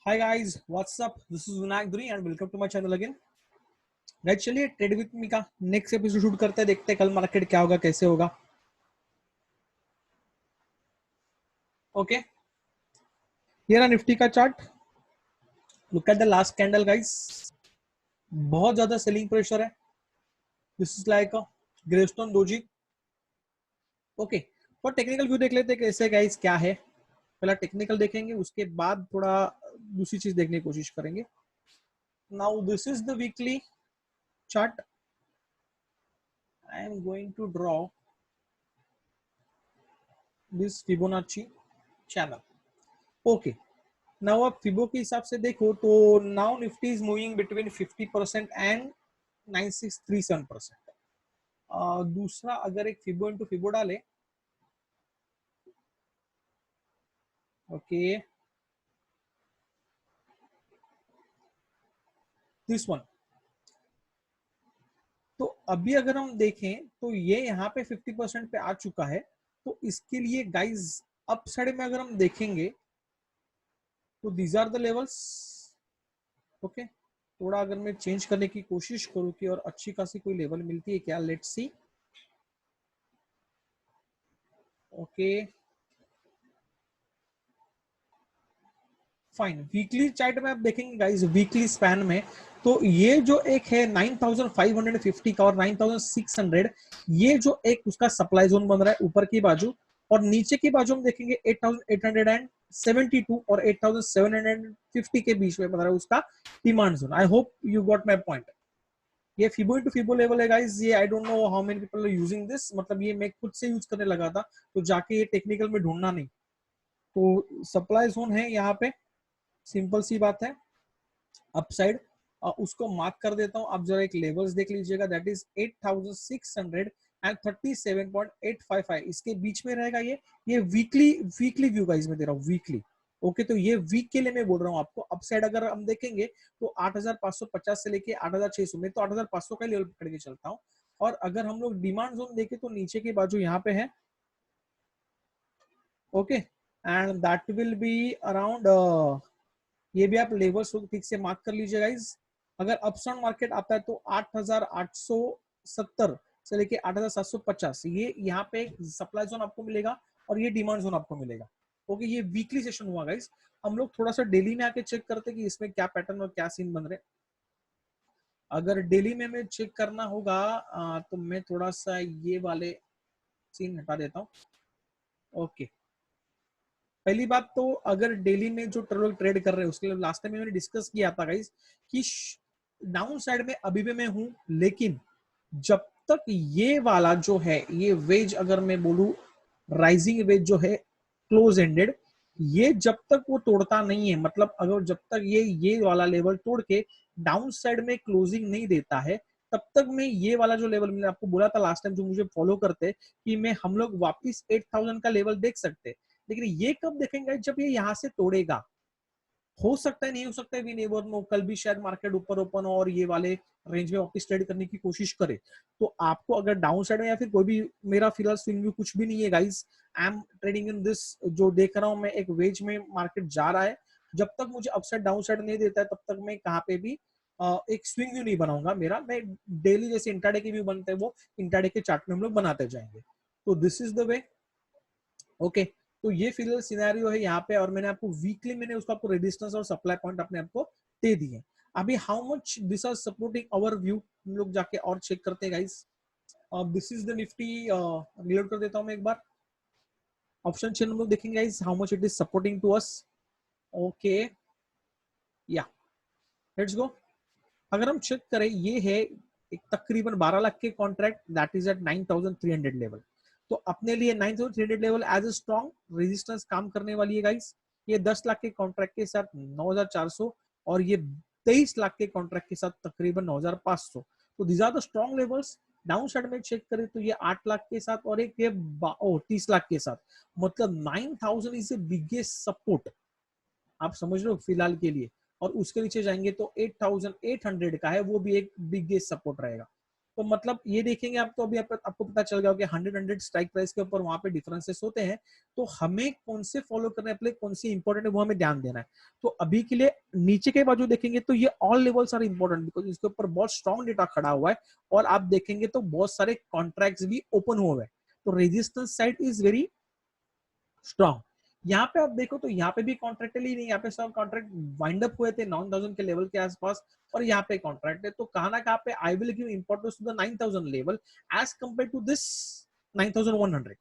Hi guys, what's up? This is Vinayak Duri and welcome to my channel again. Guys चलिए trade with me का next episode shoot करते हैं, देखते हैं कल मार्केट क्या होगा, कैसे होगा. ओके, हियर है निफ्टी का chart. Look at the last candle guys. बहुत ज्यादा सेलिंग प्रेशर है. This is like a gravestone doji. Okay, और टेक्निकल व्यू देख लेते हैं कैसे गाइस क्या है. पहला टेक्निकल देखेंगे, उसके बाद थोड़ा दूसरी चीज देखने की कोशिश करेंगे. Now this is the weekly chart. I am going to draw this Fibonacci channel. Okay, now आप फिबो के हिसाब से देखो तो now Nifty is moving between 50% and 9637%. दूसरा अगर एक फिबो इंटू फिबो डाले, ओके, दिस वन. तो अभी अगर हम देखें तो ये यहाँ पे 50% पे आ चुका है. तो इसके लिए गाइज अप साइड में अगर हम देखेंगे तो these are the levels. Okay, थोड़ा अगर मैं चेंज करने की कोशिश करूँ कि और अच्छी खासी कोई लेवल मिलती है क्या, let's see. Okay fine. Weekly chart में आप देखेंगे गाइस, वीकली स्पैन में तो ये जो एक है 9550 का और 9600, ये जो एक उसका सप्लाई जोन बन रहा है ऊपर की बाजू, और नीचे की बाजू हम देखेंगे 8872 और 8750 के बीच में बन रहा है उसका demand zone. I hope you got my point. ये फिबो इंटू फिबो लेवल है गाइस. ये I don't know how many people are using this. मतलब ये मैं खुद से यूज करने लगा था, तो जाके ये टेक्निकल में ढूंढना नहीं. तो सप्लाई जोन है यहाँ पे, सिंपल सी बात है. अपसाइड उसको मार्क कर देता हूं. आप जरा एक लेवल्स देख लीजिएगा, दैट इज 8600 एंड 37.855. इसके बीच में रहेगा ये वीकली व्यू गाइस में दे रहा हूँ, वीकली. ओके, तो ये वीक के लिए मैं बोल रहा हूँ आपको. अपसाइड अगर हम देखेंगे तो 8550 से लेके 8600 में, तो 8500 का लेवल पकड़ के चलता हूँ. और अगर हम लोग डिमांड जोन देखें तो नीचे की बाजू यहाँ पे है. Okay, and that will be around, ये भी आप लेवल्स ठीक से मार्क कर लीजिए गाइज. अगर अपसाउंड मार्केट आता है तो 8870 से लेके 8750, ये यहाँ पे सप्लाई जोन आपको मिलेगा और ये डिमांड जोन आपको मिलेगा. ओके, ये वीकली सेशन हुआ गाइज. हम लोग थोड़ा सा डेली में आके चेक करते कि इसमें क्या पैटर्न और क्या सीन बन रहे. अगर डेली में मैं चेक करना होगा तो मैं थोड़ा सा ये वाले सीन हटा देता हूँ. ओके, पहली बात तो अगर डेली में जो लोग ट्रेड कर रहे हैं उसके लिए लास्ट टाइम मैंने डिस्कस किया था गाइस कि डाउन साइड में अभी भी मैं हूं, लेकिन जब तक ये वाला जो है ये वेज, अगर मैं बोलूं राइजिंग वेज जो है क्लोज एंडेड, ये जब तक वो तोड़ता नहीं है, मतलब अगर जब तक ये वाला लेवल तोड़ के डाउन साइड में क्लोजिंग नहीं देता है, तब तक मैं ये वाला जो लेवल मैंने आपको बोला था लास्ट टाइम, जो मुझे फॉलो करते कि मैं हम लोग वापिस 8000 का लेवल देख सकते. लेकिन ये कब देखेंगे, जब ये यहाँ से तोड़ेगा. हो सकता है, नहीं हो सकता है, वी नेवर नो. कल भी शायद मार्केट ऊपर ओपन हो और ये वाले रेंज में वापस ट्रेड करने की कोशिश करे. तो आपको अगर डाउन साइड में या फिर कोई भी, मेरा फिलहाल स्विंग व्यू कुछ भी नहीं है guys. I am trading in this. जो देख रहा हूं मैं, एक वेज में मार्केट जा रहा है. जब तक मुझे अपसाइड डाउन साइड नहीं देता है तब तक मैं कहाँ पे भी एक स्विंग व्यू नहीं बनाऊंगा मेरा. मैं डेली जैसे इंट्राडे के व्यू बनते हैं वो इंट्राडे के चार्ट में हम लोग बनाते जाएंगे. तो this is the way. Okay, तो ये फिलहाल सिनेरियो है यहाँ पे, और मैंने आपको वीकली मैंने उसको आपको रेजिस्टेंस और सप्लाई पॉइंट अपने आपको दे दिए. अभी how much this are supporting our view हम लोग जाके और चेक करते हैं guys. This is the Nifty. Reload कर देता हूं मैं एक बार. ऑप्शन चेन हम लोग देखेंगे guys, how much it is supporting to us. Okay, या लेट्स गो. अगर हम चेक करें, ये है एक तकरीबन 12 लाख के contract, that is at 9300 level. तो अपने लिए 9300 level as a strong resistance काम करने वाली है गाइस. ये 10 लाख के कॉन्ट्रैक्ट के साथ 9400, और ये 23 लाख के कॉन्ट्रैक्ट के साथ तकरीबन 9500. तो these are the strong levels. Down side में चेक करें तो ये 8 लाख के साथ और एक ये 30 लाख के साथ, मतलब 9000 इज ए बिगेस्ट सपोर्ट. आप समझ लो फिलहाल के लिए. और उसके नीचे जाएंगे तो 8800 का है, वो भी एक बिगेस्ट सपोर्ट रहेगा. तो मतलब ये देखेंगे आप, तो अभी आपको पता चल गया कि 100 स्ट्राइक प्राइस के ऊपर वहां पे डिफरेंसेस होते हैं। तो हमें कौन से फॉलो करने हैं, कौन सी इंपॉर्टेंट है वो हमें ध्यान देना है। तो अभी के लिए नीचे के बाजू देखेंगे तो ये all levels are important, because इसके ऊपर बहुत स्ट्रॉन्ग डेटा खड़ा हुआ है और आप देखेंगे तो बहुत सारे कॉन्ट्रैक्ट्स भी ओपन हुए हैं। तो resistance side is very strong. यहाँ पे आप देखो तो यहाँ पे भी कॉन्ट्रैक्ट ही नहीं, यहाँ पे सब कॉन्ट्रैक्ट वाइंड अप हुए थे 9000 के लेवल के आसपास, और यहाँ पे कॉन्ट्रैक्ट है। तो कहाँ ना कहाँ पे I will give importance to the 9000 level as compare to this 9100।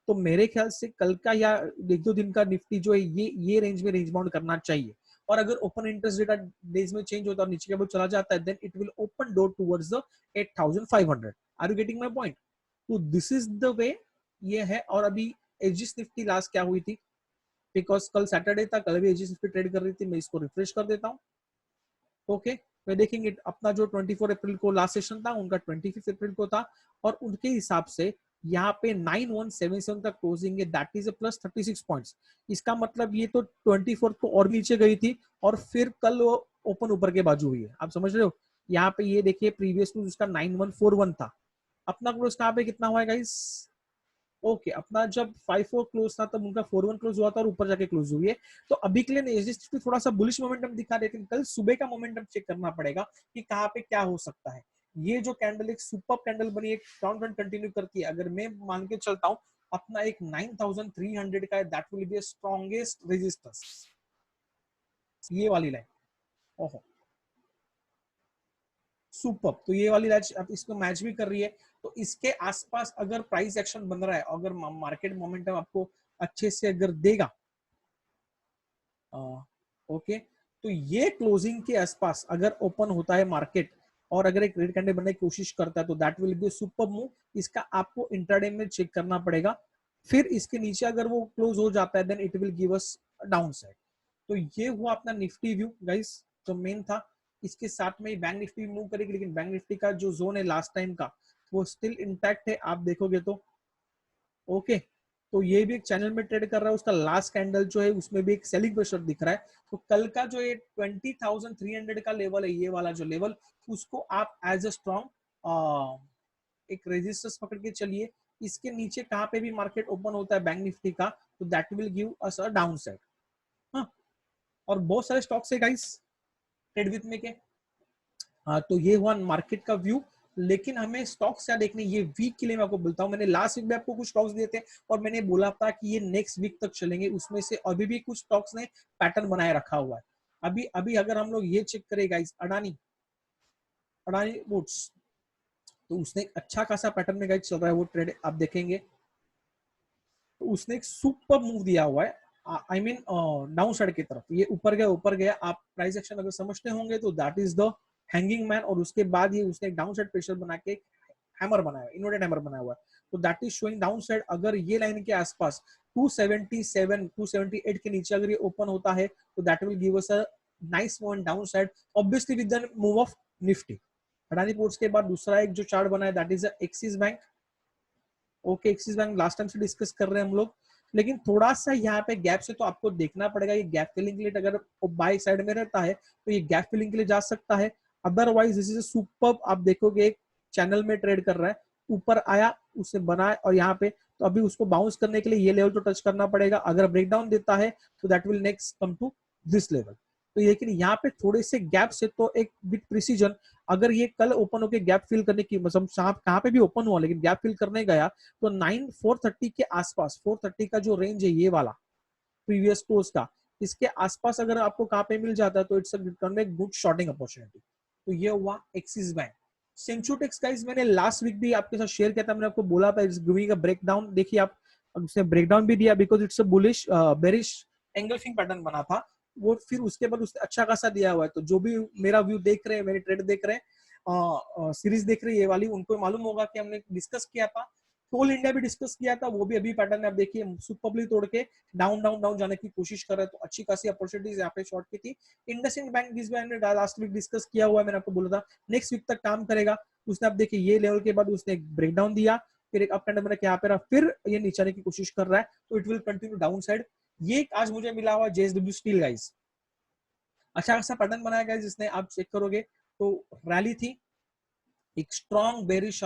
तो मेरे ख्याल से कल का या एक दो दिन का निफ्टी जो है ये रेंज में रेंज बाउंड करना चाहिए। और अगर ओपन इंटरेस्ट डेटा डेज में चेंज होता है और नीचे के ऊपर चला जाता है, then it will open door towards the 8500। Are you getting my point? तो दिस इज द वे ये है। और अभी एजिस निफ्टी लास्ट क्या हुई थी, बिकॉज कल सैटरडे था, कल भी एजिस निफ्टी ट्रेड कर रही थी। मैं इसको रिफ्रेश कर देता हूँ। ओके, मैं देखेंगे अपना जो 24 अप्रैल को लास्ट सेशन था, उनका 25 अप्रैल को था, और उनके हिसाब से यहाँ पे 9177 तक क्लोजिंग है, दैट इज प्लस 36 पॉइंट्स। इसका मतलब ये तो 24 को और नीचे गई थी और फिर कल वो ओपन ऊपर के बाजू हुई है। आप समझ रहे हो? यहाँ पे ये देखिए प्रीवियस क्लोज उसका 9141 था, अपना क्लोज कहाँ पे कितना हुआ है गाइस? ओके, अपना जब 54 क्लोज था तब उनका 41 क्लोज हुआ था और ऊपर जाके क्लोज हुई है। तो अभी के लिए एसजी थोड़ा सा बुलिश मोमेंटम दिखा रही है, लेकिन कल सुबह का मोमेंटम चेक करना पड़ेगा कि कहाँ पे क्या हो सकता है। ये जो कैंडल एक सुपर कैंडल बनी, एक राउंड रन कंटिन्यू करती है, अगर मैं मान के चलता हूँ अपना एक 9300 का, that will be strongest resistance, ये वाली लाइन। ओहो सुपर, तो ये वाली लाइन अब इसको मैच भी कर रही है। तो इसके आसपास अगर प्राइस एक्शन बन रहा है, अगर मार्केट मोमेंटम आपको अच्छे से अगर देगा, ओके, तो ये क्लोजिंग के आसपास अगर ओपन होता है मार्केट और अगर एक रेड कैंडल बनने की कोशिश करता है, तो that will be super move. इसका आपको इंट्राडे में चेक करना पड़ेगा। फिर इसके नीचे अगर वो क्लोज हो जाता है, then it will give us down side. तो ये हुआ अपना निफ्टी व्यू गाइस, जो मेन था। इसके साथ में बैंक निफ्टी मूव करेगी, लेकिन बैंक निफ्टी का जो जोन है लास्ट टाइम का, वो स्टिल इंटैक्ट है, आप देखोगे तो। ओके, तो ये भी एक चैनल में ट्रेड कर रहा है, उसका लास्ट कैंडल जो है उसमें भी एक सेलिंग प्रेशर दिख रहा है। तो कल का जो ये 20,300 का लेवल है, ये वाला जो लेवल, उसको आप एज अ स्ट्रॉन्ग एक रेजिस्टेंस पकड़ के चलिए। इसके नीचे कहाँ पे भी मार्केट ओपन होता है बैंक निफ्टी का, तो that will give us a down side. हाँ, और बहुत सारे स्टॉक्स है गाइस ट्रेड विथ में के। हाँ, तो ये हुआ मार्केट का व्यू। लेकिन हमें स्टॉक्स क्या देखने, ये वीक के लिए मैं आपको बोलता हूँ। मैंने लास्ट वीक में आपको कुछ स्टॉक्स दिए थे और मैंने बोला था कि ये नेक्स्ट वीक तक चलेंगे। उसमें से अभी भी कुछ स्टॉक्स ने पैटर्न बनाए रखा हुआ है। अभी अभी अगर हम लोग ये चेक करें गाइस, अडानी अडानी वुड्स, तो उसने एक अच्छा खासा पैटर्न में गाइस चल रहा है वो ट्रेड, आप देखेंगे तो उसने एक सुपर मूव दिया हुआ है। आई मीन डाउन साइड की तरफ, ये ऊपर गया। आप प्राइस एक्शन अगर समझते होंगे तो that is the hanging man, और उसके बाद ये उसने एक डाउन साइड प्रेशर बना के हैमर बनाया, इन्वर्टेड हैमर बनाया हुआ है। तो that is showing down side. अगर ये लाइन के आसपास 277 278 के नीचे अगर ये ओपन होता है, तो that will give us a nice movement down side, obviously with the move of Nifty. Adani ports के बाद दूसरा एक जो चार्ट बना है, that is axis bank. Okay, axis bank last time से डिस्कस कर रहे हैं हम लोग, लेकिन थोड़ा सा यहाँ पे गैप से तो आपको देखना पड़ेगा। ये गैप फिलिंग के लिए अगर बाय साइड में रहता है तो ये गैप फिलिंग के लिए जा सकता है। अदरवाइज दिस इज सुपर, आप देखोगे एक चैनल में ट्रेड कर रहा है, ऊपर आया, उसे बनाया और यहाँ पे, तो अभी उसको बाउंस करने के लिए ये लेवल तो टच करना पड़ेगा। अगर ब्रेकडाउन देता है तो that will next come to this level. तो लेकिन यहाँ पे थोड़े से गैप से तो एक विद प्रिसीजन, अगर ये कल ओपन होकर गैप फिल करने की, मतलब कहाँ पे भी ओपन हुआ लेकिन गैप फिल करने गया, तो 9430 के आसपास, 430 का जो रेंज है ये वाला प्रीवियस क्लोज का, इसके आसपास अगर आपको कहाँ पे मिल जाता है तो it's a good shorting opportunity. तो ये हुआ एक्सिस बैंक। सेंचुटेक्स गाइस मैंने लास्ट वीक भी आपके साथ शेयर किया था, मैंने आपको बोला था इट्स गिविंग अ ब्रेकडाउन। देखिए आप, उसने ब्रेकडाउन भी दिया because it's a bullish bearish engulfing pattern बना था वो, फिर उसके बाद उसने अच्छा खासा दिया हुआ है। तो जो भी मेरा व्यू देख रहे हैं, मेरे ट्रेड देख रहे हैं, सीरीज देख रही है ये वाली, उनको मालूम होगा कि हमने डिस्कस किया था, कोल इंडिया भी डिस्कस किया था, वो भी अभी पैटर्न आप देखिए सुपरली तोड़ के डाउन डाउन डाउन जाने की कोशिश कर रहा है। तो अच्छी खासी अपॉर्चुनिटीज यहाँ पे शॉर्ट की थी। इंडसइंड बैंक जिस मैंने लास्ट वीक डिस्कस किया हुआ है, मैंने आपको बोला था नेक्स्ट वीक तक काम करेगा। उसने आप देखिए ये लेवल के बाद उसने एक ब्रेकडाउन दिया, फिर एक अप कैंडल बना के यहाँ पे रहा, फिर ये नीचे आने की कोशिश कर रहा है। तो it will continue down side. ये आज मुझे मिला हुआ जेएसडब्ल्यू स्टील गाइस, अच्छा खासा पैटर्न बनाया गया जिसने आप चेक करोगे तो रैली थी, एक स्ट्रॉन्ग बेरिश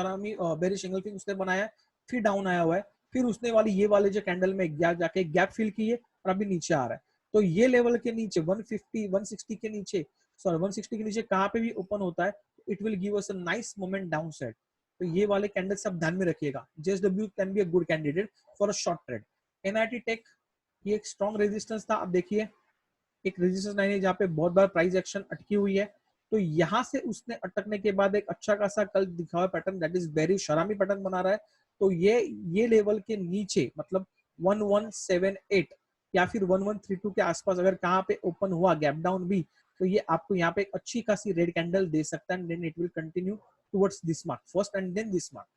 एंगल्फिंग उसने बनाया, फिर डाउन आया हुआ है, फिर उसने ये वाले जो कैंडल में जाके गैप फिल की है और अभी नीचे आ रहा है। तो ये लेवल के नीचे 150 160 के नीचे, सॉरी 160 के नीचे कहाँ पे भी ओपन होता है, it will give us a nice moment down side. तो ये वाले कैंडल सब ध्यान में रखिएगा। JSW can be a good candidate for a short trade. NIIT Tech, ये एक स्ट्रॉन्ग रेजिस्टेंस था। अब देखिए एक रेजिस्टेंस लाइन है जहाँ पे बहुत बार प्राइस एक्शन अटकी हुई है। तो यहाँ से उसने अटकने के बाद एक अच्छा खासा कल दिखा हुआ पैटर्न, दैट इज वेरी शरामी पैटर्न बना रहा है। तो ये लेवल के नीचे मतलब 1178 या फिर 1132 के आसपास अगर कहाँ पे ओपन हुआ गैप डाउन भी, तो ये आपको यहाँ पे एक अच्छी खासी रेड कैंडल दे सकता है, then it will continue towards this mark first and then this mark.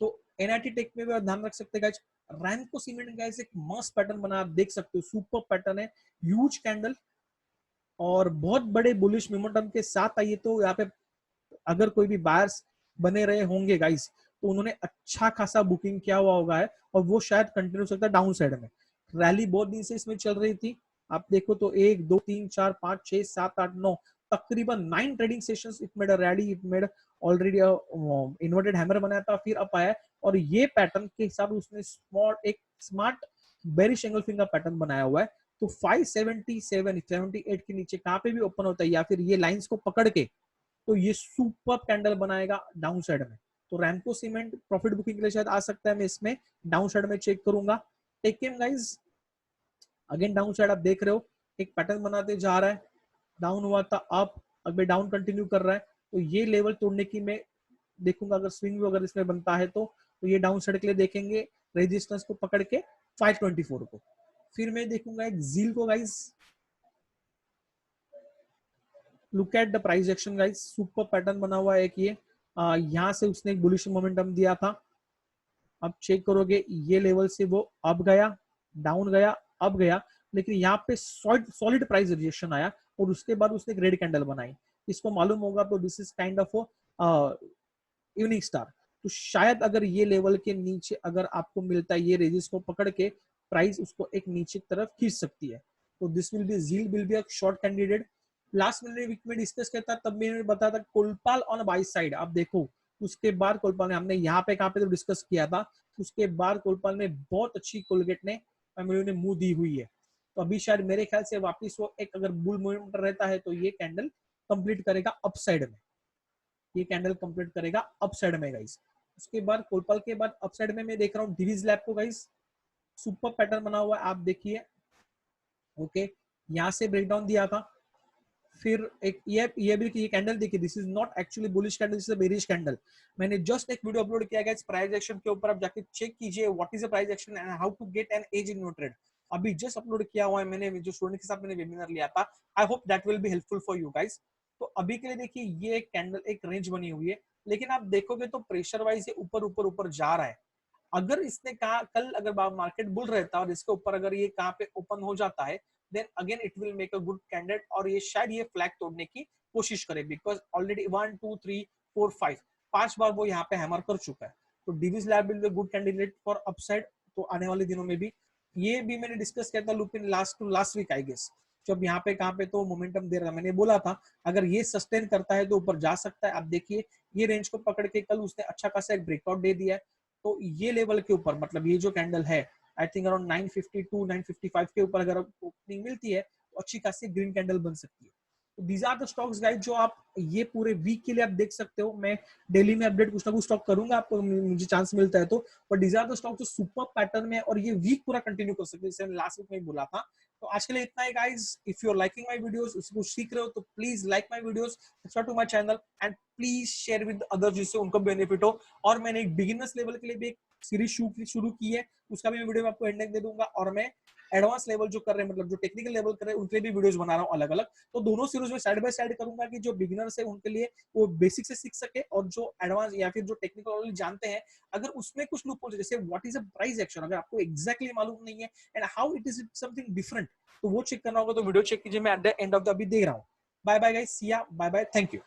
तो एनआईटी टेक में भी आप ध्यान रख सकते हैं गाइस। रैमको सीमेंट गाइस एक मस्त पैटर्न बना, आप देख सकते हो, सुपर पैटर्न है, ह्यूज कैंडल और बहुत बड़े बुलिश मोमेंटम के साथ आई है। तो यहाँ पे अगर कोई भी बायर्स बने रहे होंगे गाइस, तो उन्होंने अच्छा खासा बुकिंग किया हुआ होगा है और वो शायद कंटिन्यू सकता है डाउन साइड में। रैली बहुत दिन से इसमें चल रही थी, आप देखो तो 1 2 3 4 5 6 7 8 9 तकरीबन 9 trading sessions it made a rally, it made already inverted hammer बनाया था, फिर अप आया और ये पैटर्न के हिसाब उसने एक स्मार्ट बेरिश एंगल्फिंग का पैटर्न बनाया हुआ है। तो 577 78 के नीचे कहाँ पे भी ओपन होता है या फिर ये लाइंस को पकड़ के, तो ये सुपर कैंडल बनाएगा डाउन साइड में। तो रैमको सीमेंट प्रॉफिट बुकिंग के लिए शायद आ सकता है, मैं इसमें डाउन साइड में चेक करूंगा। Tekam guys again down side आप देख रहे हो, एक पैटर्न बनाते जा रहा है, डाउन हुआ था अप, अगर डाउन कंटिन्यू कर रहा है। तो ये लेवल तोड़ने की मैं देखूंगा, अगर स्विंग अगर इसमें बनता है तो ये डाउन साइड के लिए देखेंगे रेजिस्टेंस को पकड़ के 524 को। फिर मैं देखूंगा एक जील को guys, look at the price action guys, super pattern बना हुआ है एक ये, यहाँ से उसने एक बुलिश मोमेंटम दिया था। अब चेक करोगे ये लेवल से वो अप गया, डाउन गया, अप गया, लेकिन यहाँ पे सॉलिड प्राइस रिजेक्शन आया और उसके बाद उसने एक रेड कैंडल बनाई। इसको मालूम होगा तो this is kind of evening star. तो शायद अगर ये लेवल के नीचे अगर आपको मिलता है, ये रेजिस को पकड़ के प्राइस उसको एक नीचे तरफ खींच सकती है। तो this will be Zeel will be a short candidate. Last मैंने वीक में डिस्कस किया था, तब मैंने बताया था कोलपाल ऑन बाई साइड। आप देखो उसके बाद कोलपाल ने, हमने यहाँ पे कहाँ पे तो डिस्कस किया था, उसके बाद कोलपाल में बहुत अच्छी कोलगेट ने ने मुंह दी हुई है। तो अभी शायद मेरे ख्याल से वापिस वो एक अगर बुल मूवमेंट रहता है तो ये कैंडल कंप्लीट करेगा अपसाइड में, ये कैंडल कंप्लीट करेगा अपसाइड में गाइस। उसके बाद कोलपाल के बाद अपसाइड में मैं देख रहा हूँ डिवीज लैब को गाइस, सुपर पैटर्न बना हुआ है आप देखिए। ओके, यहाँ से ब्रेकडाउन दिया था, फिर एक ये भी ये कैंडल देखिए, this is not actually bullish candle, this is a bearish candle. मैंने जस्ट एक वीडियो अपलोड किया गया प्राइस एक्शन के ऊपर, आप जाके चेक कीजिए what is the price action and how to get an edge in your trade. अभी जस्ट अपलोड किया हुआ है मैंने, जो स्टूडेंट के साथ मैंने वेबिनार लिया था। I hope that will be helpful for you guys. तो अभी के लिए देखिए ये एक कैंडल एक रेंज बनी हुई है, लेकिन आप देखोगे तो प्रेशर वाइज ये ऊपर ऊपर ऊपर जा रहा है। अगर इसने कहा कल अगर मार्केट बुल रहता और इसके ऊपर अगर ये कहाँ पे ओपन हो जाता है, then again it will make a good candidate और ये शायद ये फ्लैग तोड़ने की कोशिश करे, बिकॉज ऑलरेडी 1 2 3 4 5 5 बार वो यहाँ पे हैमर कर चुका है। तो Divi's lab will be good candidate for upside. तो आने वाले दिनों में भी ये भी मैंने डिस्कस किया था Lupin last week I guess, जब यहाँ पे कहाँ पे तो मोमेंटम दे रहा था, मैंने बोला था अगर ये सस्टेन करता है तो ऊपर जा सकता है। आप देखिए ये रेंज को पकड़ के कल उसने अच्छा खासा एक ब्रेकआउट दे दिया है। तो ये लेवल के ऊपर मतलब ये जो कैंडल है आई थिंक अराउंड 952 955 के ऊपर अगर ओपनिंग मिलती है तो अच्छी खासी ग्रीन कैंडल बन सकती है। तो these are the stocks guys जो आप ये पूरे वीक के लिए आप देख सकते हो। मैं डेली में अपडेट कुछ ना कुछ स्टॉक करूंगा आपको, मुझे चांस मिलता है तो। पर दीज आर द स्टॉक जो सुपर पैटर्न में और ये वीक पूरा कंटिन्यू कर सकते हैं, जैसे लास्ट वीक में बोला था। तो आज के लिए इतना ही guys. If you are liking my videos, उसको सीख रहे हो तो please like my videos, subscribe to my channel and please share with others जिससे उनको बेनिफिट हो। और मैंने एक बिगिनर्स लेवल के लिए भी एक सीरीज शुरू की है, उसका भी मैं वीडियो में आपको एंड दे दूंगा। और मैं एडवांस लेवल जो कर रहे हैं मतलब जो टेक्निकल लेवल कर रहे हैं उनके लिए भी वीडियोस बना रहा हूँ अलग अलग। तो दोनों सीरीज में साइड बाय साइड करूंगा कि जो बिगिनर्स है उनके लिए वो बेसिक से सीख सके, और जो एडवांस या फिर जो टेक्निकल जानते हैं अगर उसमें कुछ लूप होल जैसे what is a price action अगर आपको एग्जैक्टली मालूम नहीं है and how it is something different, तो वो चेक करना होगा तो वीडियो चेक कीजिए, मैं at the end of the अभी दे रहा हूँ। बाय बाय गाइस, सी या, बाय बाय, थैंक यू।